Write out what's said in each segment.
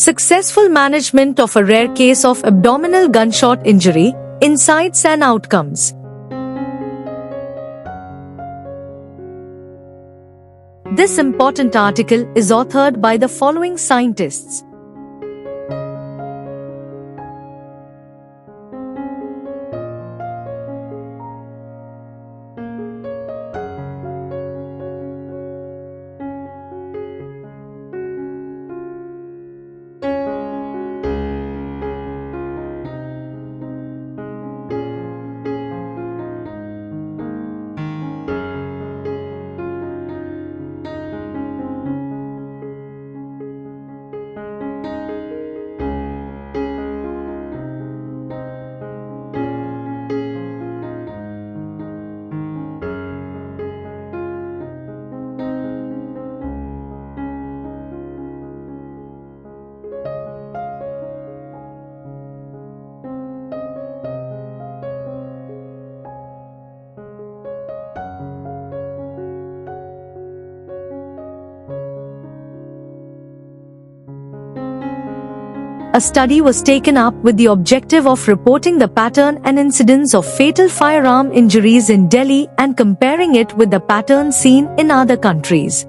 Successful management of a rare case of abdominal gunshot injury, insights and outcomes. This important article is authored by the following scientists. A study was taken up with the objective of reporting the pattern and incidence of fatal firearm injuries in Delhi and comparing it with the pattern seen in other countries.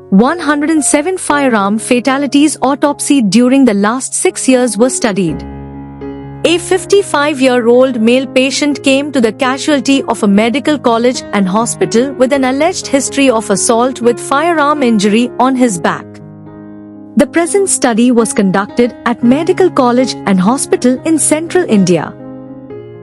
107 firearm fatalities autopsied during the last 6 years were studied. A 55-year-old male patient came to the casualty of a medical college and hospital with an alleged history of assault with firearm injury on his back. The present study was conducted at Medical College and Hospital in Central India.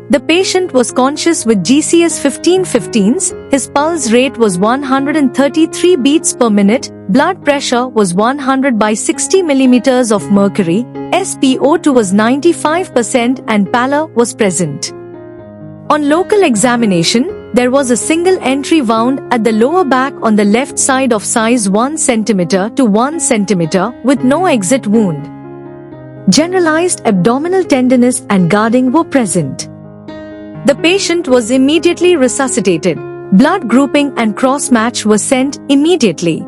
The patient was conscious with GCS 1515s, his pulse rate was 133 beats per minute, blood pressure was 100 by 60 mm of mercury, SpO2 was 95% and pallor was present. On local examination, there was a single entry wound at the lower back on the left side of size 1 cm to 1 cm with no exit wound. Generalized abdominal tenderness and guarding were present. The patient was immediately resuscitated. Blood grouping and cross-match was sent immediately.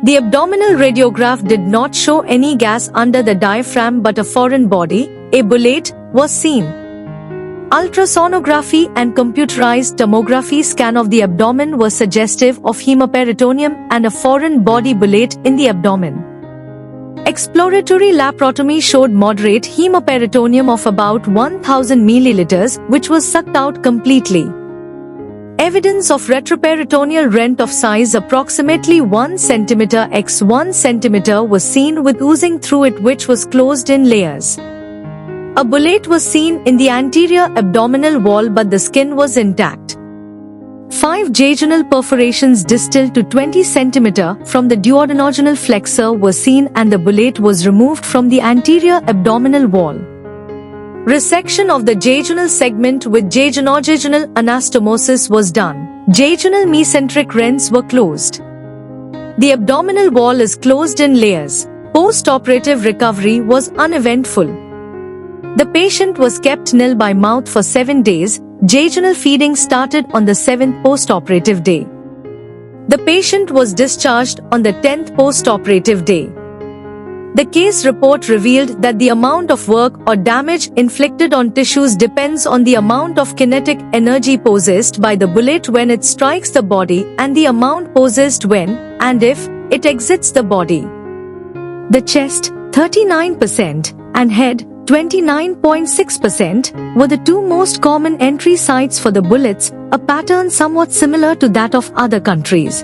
The abdominal radiograph did not show any gas under the diaphragm but a foreign body, a bullet, was seen. Ultrasonography and computerized tomography scan of the abdomen were suggestive of hemiperitoneum and a foreign body bullet in the abdomen. Exploratory laparotomy showed moderate hemiperitoneum of about 1000 milliliters, which was sucked out completely. Evidence of retroperitoneal rent of size approximately 1 cm x 1 cm was seen with oozing through it, which was closed in layers. A bullet was seen in the anterior abdominal wall but the skin was intact. 5 jejunal perforations distal to 20 cm from the duodenojejunal flexor were seen and the bullet was removed from the anterior abdominal wall. Resection of the jejunal segment with jejunojejunal anastomosis was done. Jejunal mesenteric rents were closed. The abdominal wall is closed in layers. Post-operative recovery was uneventful. The patient was kept nil by mouth for 7 days. Jejunal feeding started on the 7th post-operative day. The patient was discharged on the 10th post-operative day. The case report revealed that the amount of work or damage inflicted on tissues depends on the amount of kinetic energy possessed by the bullet when it strikes the body and the amount possessed when, and if, it exits the body. The chest, 39%, and head, 29.6%, were the 2 most common entry sites for the bullets, a pattern somewhat similar to that of other countries.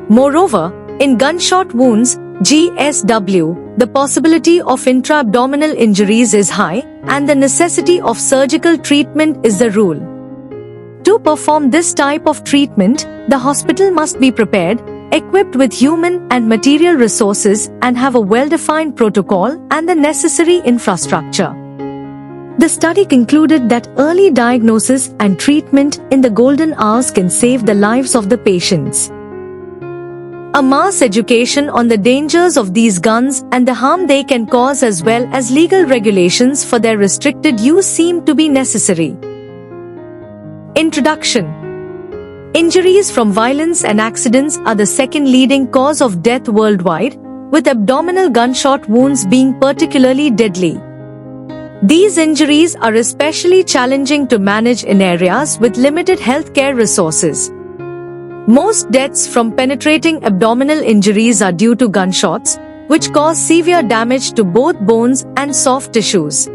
Moreover, in gunshot wounds, GSW, the possibility of intra-abdominal injuries is high, and the necessity of surgical treatment is the rule. To perform this type of treatment, the hospital must be prepared, equipped with human and material resources, and have a well-defined protocol and the necessary infrastructure. The study concluded that early diagnosis and treatment in the golden hours can save the lives of the patients. A mass education on the dangers of these guns and the harm they can cause, as well as legal regulations for their restricted use, seem to be necessary. Introduction. Injuries from violence and accidents are the second leading cause of death worldwide, with abdominal gunshot wounds being particularly deadly. These injuries are especially challenging to manage in areas with limited healthcare resources. Most deaths from penetrating abdominal injuries are due to gunshots, which cause severe damage to both bones and soft tissues.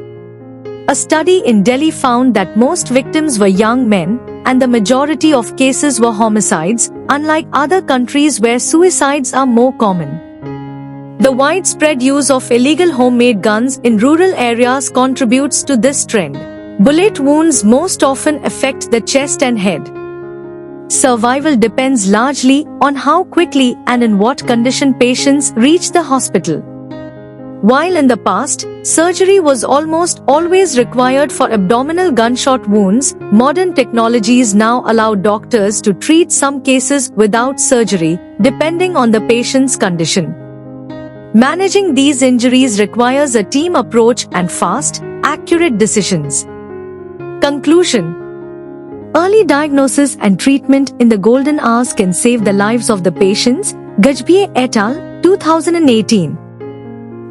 A study in Delhi found that most victims were young men, and the majority of cases were homicides, unlike other countries where suicides are more common. The widespread use of illegal homemade guns in rural areas contributes to this trend. Bullet wounds most often affect the chest and head. Survival depends largely on how quickly and in what condition patients reach the hospital. While in the past, surgery was almost always required for abdominal gunshot wounds, modern technologies now allow doctors to treat some cases without surgery, depending on the patient's condition. Managing these injuries requires a team approach and fast, accurate decisions. Conclusion: early diagnosis and treatment in the golden hours can save the lives of the patients. Gajbhye et al., 2018.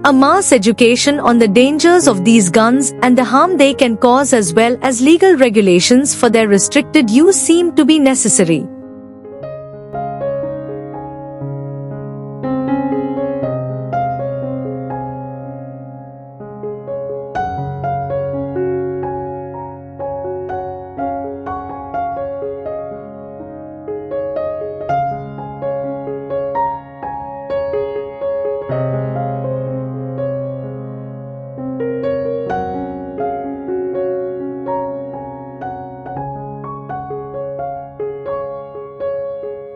A mass education on the dangers of these guns and the harm they can cause, as well as legal regulations for their restricted use, seem to be necessary.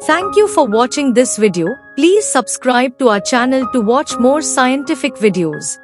Thank you for watching this video. Please subscribe to our channel to watch more scientific videos.